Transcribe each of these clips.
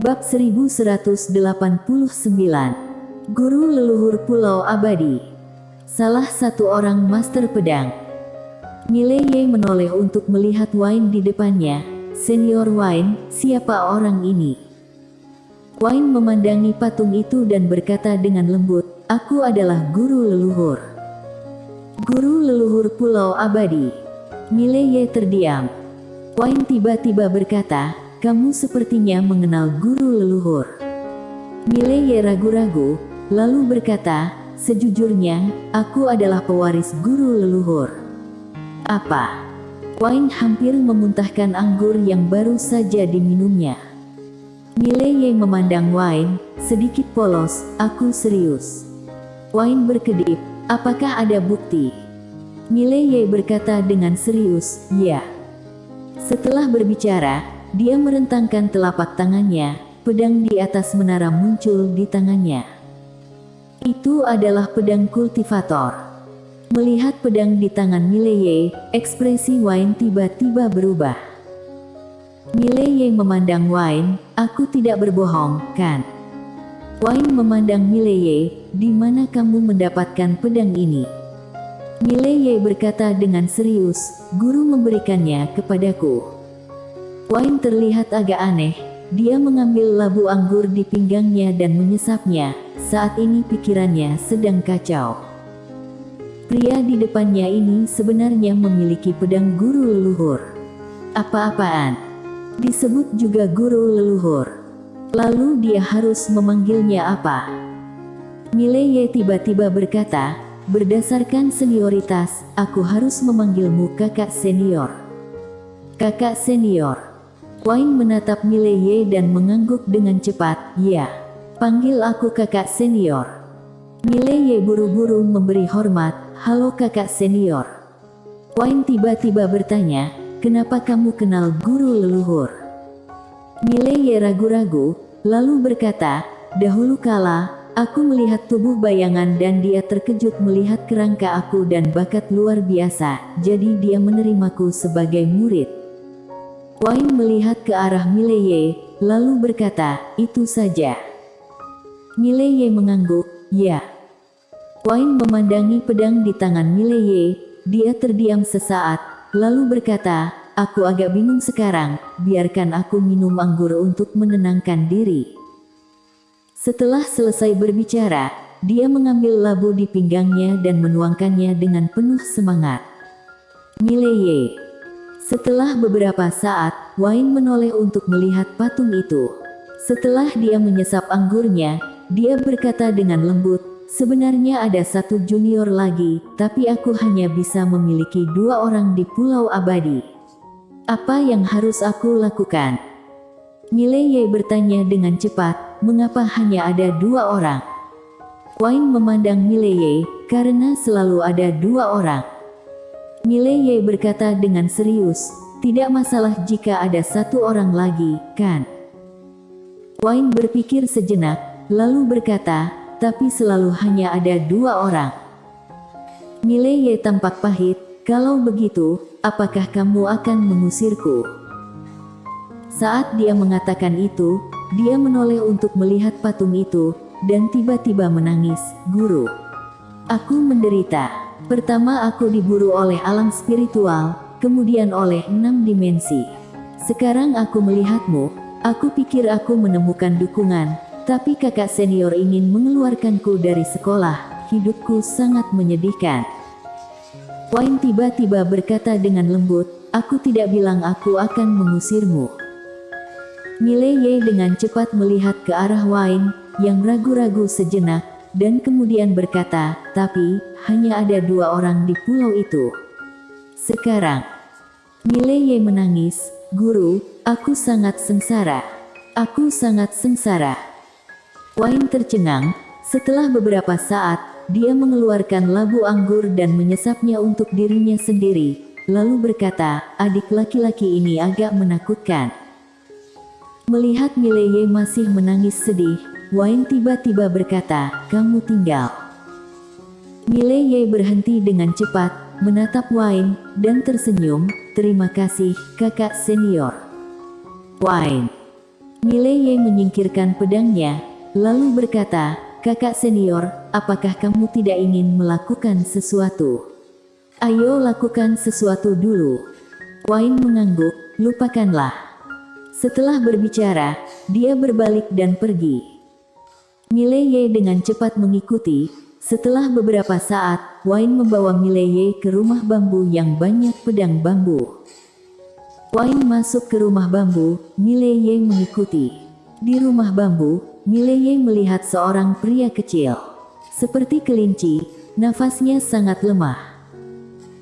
Bab 1189. Guru Leluhur Pulau Abadi. Salah satu orang master pedang. Mileye menoleh untuk melihat Wine di depannya. Senior Wine, siapa orang ini? Wine memandangi patung itu dan berkata dengan lembut, aku adalah guru leluhur. Guru leluhur Pulau Abadi. Mileye terdiam. Wine tiba-tiba berkata, kamu sepertinya mengenal guru leluhur. Mileye ragu-ragu, lalu berkata, sejujurnya, aku adalah pewaris guru leluhur. Apa? Wine hampir memuntahkan anggur yang baru saja diminumnya. Mileye memandang Wine, sedikit polos, aku serius. Wine berkedip, apakah ada bukti? Mileye berkata dengan serius, ya. Setelah berbicara, dia merentangkan telapak tangannya, pedang di atas menara muncul di tangannya. Itu adalah pedang kultivator. Melihat pedang di tangan Mileye, ekspresi Wine tiba-tiba berubah. Mileye memandang Wine, aku tidak berbohong, kan? Wine memandang Mileye, di mana kamu mendapatkan pedang ini? Mileye berkata dengan serius, guru memberikannya kepadaku. Wine terlihat agak aneh, dia mengambil labu anggur di pinggangnya dan menyesapnya, saat ini pikirannya sedang kacau. Pria di depannya ini sebenarnya memiliki pedang guru leluhur. Apa-apaan? Disebut juga guru leluhur. Lalu dia harus memanggilnya apa? Mileye tiba-tiba berkata, berdasarkan senioritas, aku harus memanggilmu kakak senior. Kakak senior. Wine menatap Mileye dan mengangguk dengan cepat, ya. Panggil aku kakak senior. Mileye buru-buru memberi hormat, halo kakak senior. Wine tiba-tiba bertanya, kenapa kamu kenal guru leluhur? Mileye ragu-ragu, lalu berkata, dahulu kala, aku melihat tubuh bayangan dan dia terkejut melihat kerangka aku dan bakat luar biasa, jadi dia menerimaku sebagai murid. Wine melihat ke arah Mileye, lalu berkata, itu saja. Mileye mengangguk, ya. Wine memandangi pedang di tangan Mileye, dia terdiam sesaat, lalu berkata, aku agak bingung sekarang, biarkan aku minum anggur untuk menenangkan diri. Setelah selesai berbicara, dia mengambil labu di pinggangnya dan menuangkannya dengan penuh semangat. Mileye. Setelah beberapa saat, Wine menoleh untuk melihat patung itu. Setelah dia menyesap anggurnya, dia berkata dengan lembut, sebenarnya ada satu junior lagi, tapi aku hanya bisa memiliki 2 orang di Pulau Abadi. Apa yang harus aku lakukan? Mileye bertanya dengan cepat, mengapa hanya ada 2 orang? Wine memandang Mileye, karena selalu ada 2 orang. Mileye berkata dengan serius, tidak masalah jika ada 1 orang lagi, kan? Wine berpikir sejenak, lalu berkata, tapi selalu hanya ada 2 orang. Mileye tampak pahit, kalau begitu, apakah kamu akan mengusirku? Saat dia mengatakan itu, dia menoleh untuk melihat patung itu, dan tiba-tiba menangis, guru. Aku menderita. Pertama aku diburu oleh alam spiritual, kemudian oleh 6 dimensi. Sekarang aku melihatmu, aku pikir aku menemukan dukungan, tapi kakak senior ingin mengeluarkanku dari sekolah, hidupku sangat menyedihkan. Wine tiba-tiba berkata dengan lembut, aku tidak bilang aku akan mengusirmu. Mileye dengan cepat melihat ke arah Wine, yang ragu-ragu sejenak, dan kemudian berkata, tapi, hanya ada 2 orang di pulau itu. Sekarang, Mileye menangis, guru, aku sangat sengsara. Aku sangat sengsara. Wine tercengang, setelah beberapa saat, dia mengeluarkan labu anggur dan menyesapnya untuk dirinya sendiri, lalu berkata, adik laki-laki ini agak menakutkan. Melihat Mileye masih menangis sedih, Wine tiba-tiba berkata, kamu tinggal. Mileye berhenti dengan cepat, menatap Wine, dan tersenyum, terima kasih, kakak senior. Wine. Mileye menyingkirkan pedangnya, lalu berkata, "Kakak senior, apakah kamu tidak ingin melakukan sesuatu? Ayo lakukan sesuatu dulu." Wayne mengangguk, "Lupakanlah." Setelah berbicara, dia berbalik dan pergi. Mileye dengan cepat mengikuti. Setelah beberapa saat, Wayne membawa Mileye ke rumah bambu yang banyak pedang bambu. Wayne masuk ke rumah bambu, Mileye mengikuti. Di rumah bambu, Mileye melihat seorang pria kecil. Seperti kelinci, nafasnya sangat lemah.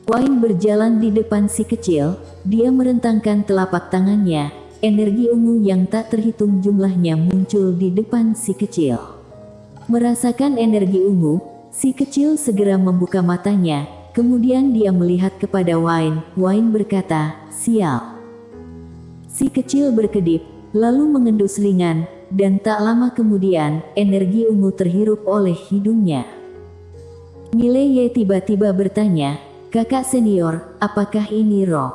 Wayne berjalan di depan si kecil, dia merentangkan telapak tangannya, energi ungu yang tak terhitung jumlahnya muncul di depan si kecil. Merasakan energi ungu, si kecil segera membuka matanya, kemudian dia melihat kepada Wayne. Wayne berkata, "Sial." Si kecil berkedip, lalu mengendus ringan, dan tak lama kemudian, energi ungu terhirup oleh hidungnya. Mileye tiba-tiba bertanya, "Kakak senior, apakah ini roh?"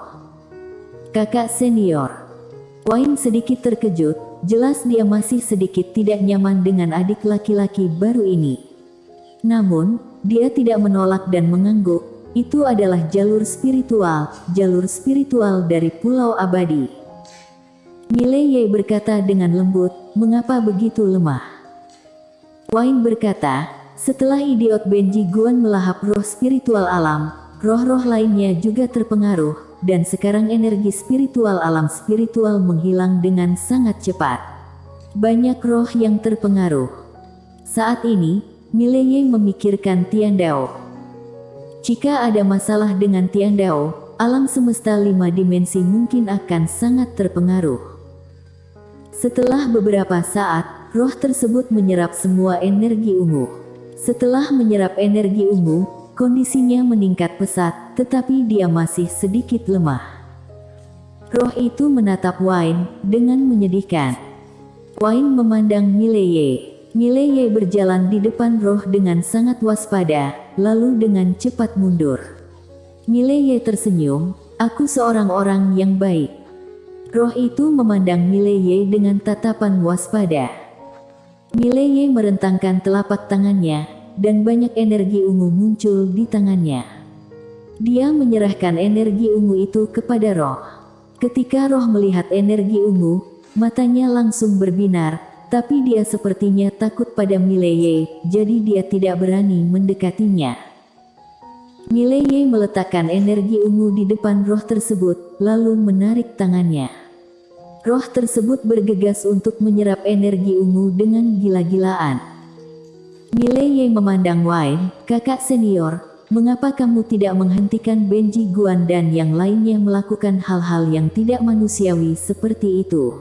"Kakak senior." Wayne sedikit terkejut, jelas dia masih sedikit tidak nyaman dengan adik laki-laki baru ini. Namun, dia tidak menolak dan mengangguk, itu adalah jalur spiritual dari Pulau Abadi. Mileye berkata dengan lembut, "Mengapa begitu lemah?" Wayne berkata, "Setelah idiot Benji Guan melahap roh spiritual alam, roh-roh lainnya juga terpengaruh, dan sekarang energi spiritual alam spiritual menghilang dengan sangat cepat. Banyak roh yang terpengaruh." Saat ini, Mileye memikirkan Tiandao. Jika ada masalah dengan Tiandao, alam semesta 5 dimensi mungkin akan sangat terpengaruh. Setelah beberapa saat, roh tersebut menyerap semua energi ungu. Setelah menyerap energi ungu, kondisinya meningkat pesat, tetapi dia masih sedikit lemah. Roh itu menatap Wayne dengan menyedihkan. Wayne memandang Mileye. Mileye berjalan di depan roh dengan sangat waspada, lalu dengan cepat mundur. Mileye tersenyum, "Aku seorang orang yang baik." Roh itu memandang Mileye dengan tatapan waspada. Mileye merentangkan telapak tangannya, dan banyak energi ungu muncul di tangannya. Dia menyerahkan energi ungu itu kepada roh. Ketika roh melihat energi ungu, matanya langsung berbinar, tapi dia sepertinya takut pada Mileye, jadi dia tidak berani mendekatinya. Mileye meletakkan energi ungu di depan roh tersebut, lalu menarik tangannya. Roh tersebut bergegas untuk menyerap energi ungu dengan gila-gilaan. Mileye memandang Wayne, "Kakak senior, mengapa kamu tidak menghentikan Benji Guan dan yang lainnya melakukan hal-hal yang tidak manusiawi seperti itu?"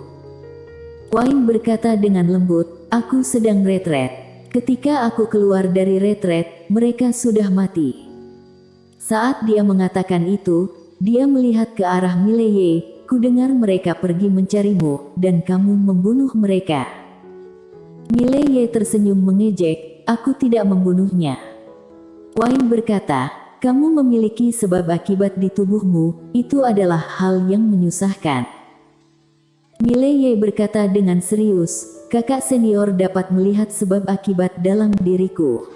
Wayne berkata dengan lembut, "Aku sedang retret. Ketika aku keluar dari retret, mereka sudah mati." Saat dia mengatakan itu, dia melihat ke arah Mileye. "Kudengar mereka pergi mencarimu, dan kamu membunuh mereka." Mileye tersenyum mengejek, "Aku tidak membunuhnya." Wayne berkata, "Kamu memiliki sebab akibat di tubuhmu, itu adalah hal yang menyusahkan." Mileye berkata dengan serius, "Kakak senior dapat melihat sebab akibat dalam diriku."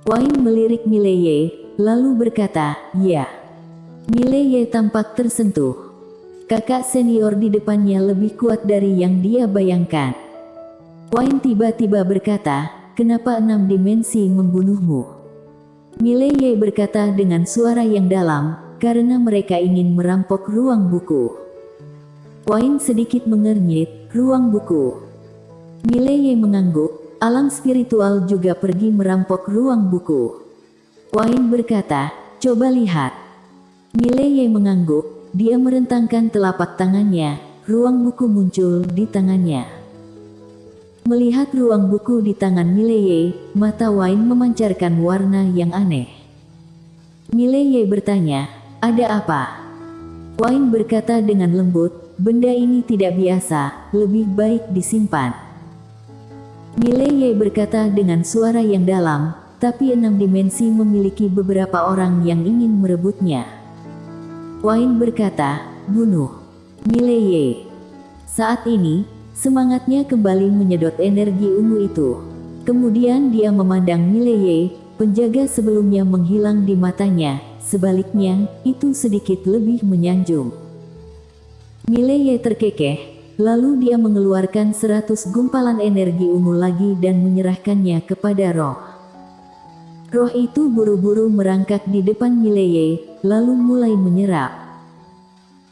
Wayne melirik Mileye, lalu berkata, "Ya." Mileye tampak tersentuh. Kakak senior di depannya lebih kuat dari yang dia bayangkan. Wayne tiba-tiba berkata, "Kenapa 6 dimensi membunuhmu?" Mileye berkata dengan suara yang dalam, "Karena mereka ingin merampok ruang buku." Wayne sedikit mengernyit, "Ruang buku?" Mileye mengangguk, "Alam spiritual juga pergi merampok ruang buku." Wayne berkata, "Coba lihat." Mileye mengangguk. Dia merentangkan telapak tangannya, ruang buku muncul di tangannya. Melihat ruang buku di tangan Mileye, mata Wayne memancarkan warna yang aneh. Mileye bertanya, "Ada apa?" Wayne berkata dengan lembut, "Benda ini tidak biasa, lebih baik disimpan." Mileye berkata dengan suara yang dalam, "Tapi 6 dimensi memiliki beberapa orang yang ingin merebutnya." Wayne berkata, "Bunuh Mileye." Saat ini, Semangatnya kembali menyedot energi ungu itu. Kemudian dia memandang Mileye, penjaga sebelumnya menghilang di matanya, sebaliknya, itu sedikit lebih menyanjung. Mileye terkekeh, lalu dia mengeluarkan 100 gumpalan energi ungu lagi dan menyerahkannya kepada roh. Roh itu buru-buru merangkak di depan Mileye, lalu mulai menyerap.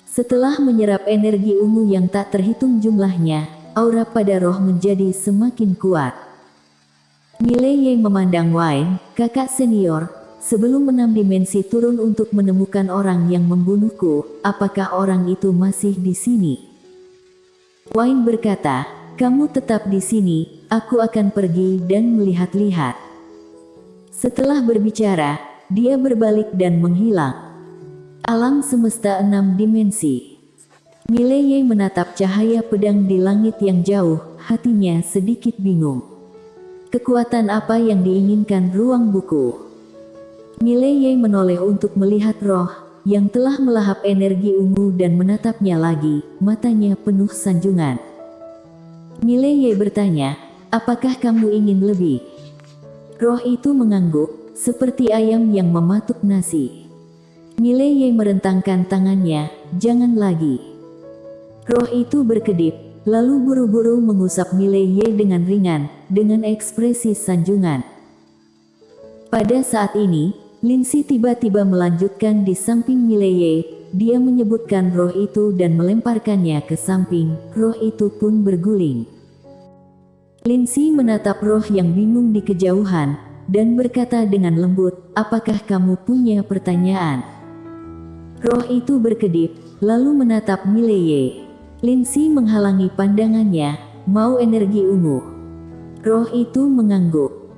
Setelah menyerap energi ungu yang tak terhitung jumlahnya, aura pada roh menjadi semakin kuat. Mileye memandang Wayne, kakak senior, sebelum 6 dimensi turun untuk menemukan orang yang membunuhku, apakah orang itu masih di sini? Wayne berkata, kamu tetap di sini, aku akan pergi dan melihat-lihat. Setelah berbicara, dia berbalik dan menghilang. Alam semesta 6 dimensi. Mileye menatap cahaya pedang di langit yang jauh, hatinya sedikit bingung. Kekuatan apa yang diinginkan ruang buku? Mileye menoleh untuk melihat roh, yang telah melahap energi ungu dan menatapnya lagi, matanya penuh sanjungan. Mileye bertanya, apakah kamu ingin lebih? Roh itu mengangguk, seperti ayam yang mematuk nasi. Mileye merentangkan tangannya, jangan lagi. Roh itu berkedip, lalu buru-buru mengusap Mileye dengan ringan, dengan ekspresi sanjungan. Pada saat ini, Lindsay tiba-tiba melanjutkan di samping Mileye, dia menyebutkan roh itu dan melemparkannya ke samping, roh itu pun berguling. Lindsay menatap roh yang bingung di kejauhan, dan berkata dengan lembut, apakah kamu punya pertanyaan? Roh itu berkedip, lalu menatap Mileye. Lindsay menghalangi pandangannya, mau energi ungu. Roh itu mengangguk.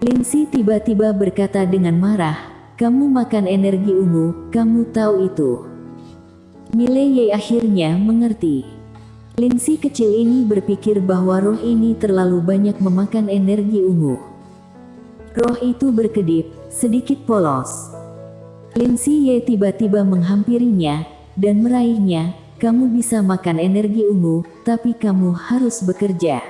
Lindsay tiba-tiba berkata dengan marah, kamu makan energi ungu, kamu tahu itu. Mileye akhirnya mengerti. Lindsay kecil ini berpikir bahwa roh ini terlalu banyak memakan energi ungu. Roh itu berkedip, sedikit polos. Lindsay tiba-tiba menghampirinya, dan meraihnya, kamu bisa makan energi ungu, tapi kamu harus bekerja.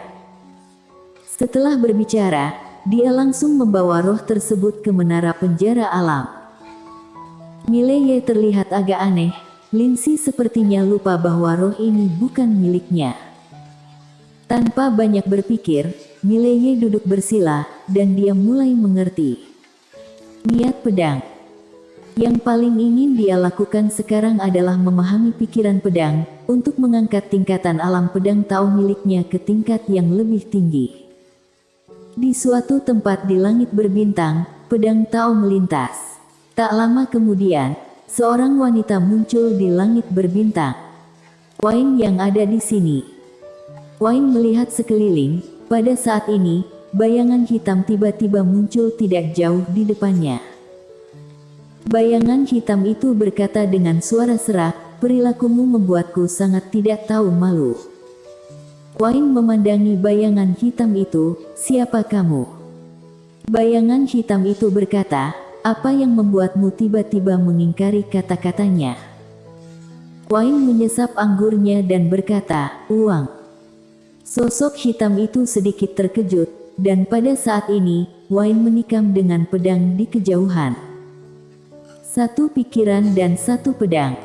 Setelah berbicara, dia langsung membawa roh tersebut ke menara penjara alam. Mileye terlihat agak aneh, Lindsay sepertinya lupa bahwa roh ini bukan miliknya. Tanpa banyak berpikir, Mileye duduk bersila, dan dia mulai mengerti. Niat pedang. Yang paling ingin dia lakukan sekarang adalah memahami pikiran pedang, untuk mengangkat tingkatan alam pedang Tao miliknya ke tingkat yang lebih tinggi. Di suatu tempat di langit berbintang, pedang Tao melintas. Tak lama kemudian, seorang wanita muncul di langit berbintang. Wayne yang ada di sini. Wayne melihat sekeliling, pada saat ini, bayangan hitam tiba-tiba muncul tidak jauh di depannya. Bayangan hitam itu berkata dengan suara serak, perilakumu membuatku sangat tidak tahu malu. Wayne memandangi bayangan hitam itu, siapa kamu? Bayangan hitam itu berkata, apa yang membuatmu tiba-tiba mengingkari kata-katanya? Wayne menyesap anggurnya dan berkata, uang. Sosok hitam itu sedikit terkejut, dan pada saat ini, Wayne menikam dengan pedang di kejauhan. Satu pikiran dan satu pedang.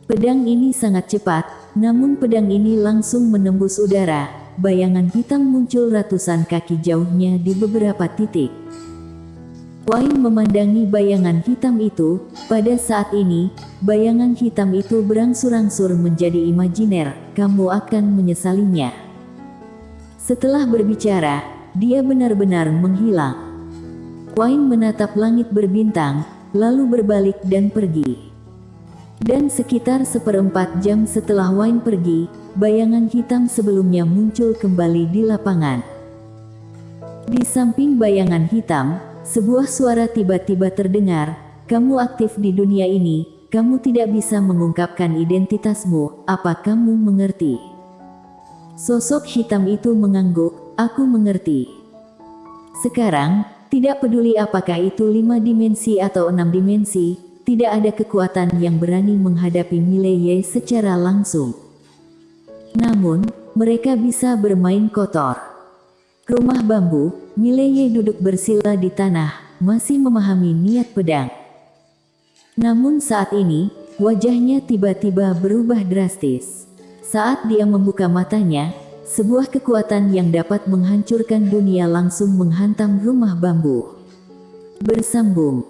Pedang ini sangat cepat, namun pedang ini langsung menembus udara, bayangan hitam muncul ratusan kaki jauhnya di beberapa titik. Wayne memandangi bayangan hitam itu, pada saat ini, bayangan hitam itu berangsur-angsur menjadi imajiner, kamu akan menyesalinya. Setelah berbicara, dia benar-benar menghilang. Wayne menatap langit berbintang, lalu berbalik dan pergi. Dan sekitar 1/4 jam setelah Wayne pergi, bayangan hitam sebelumnya muncul kembali di lapangan. Di samping bayangan hitam, sebuah suara tiba-tiba terdengar, kamu aktif di dunia ini, kamu tidak bisa mengungkapkan identitasmu, apa kamu mengerti? Sosok hitam itu mengangguk, aku mengerti. Sekarang, tidak peduli apakah itu 5 dimensi atau 6 dimensi, tidak ada kekuatan yang berani menghadapi Mileye secara langsung. Namun, mereka bisa bermain kotor. Rumah bambu, Mileye duduk bersila di tanah, masih memahami niat pedang. Namun saat ini, wajahnya tiba-tiba berubah drastis. Saat dia membuka matanya, sebuah kekuatan yang dapat menghancurkan dunia langsung menghantam rumah bambu. Bersambung.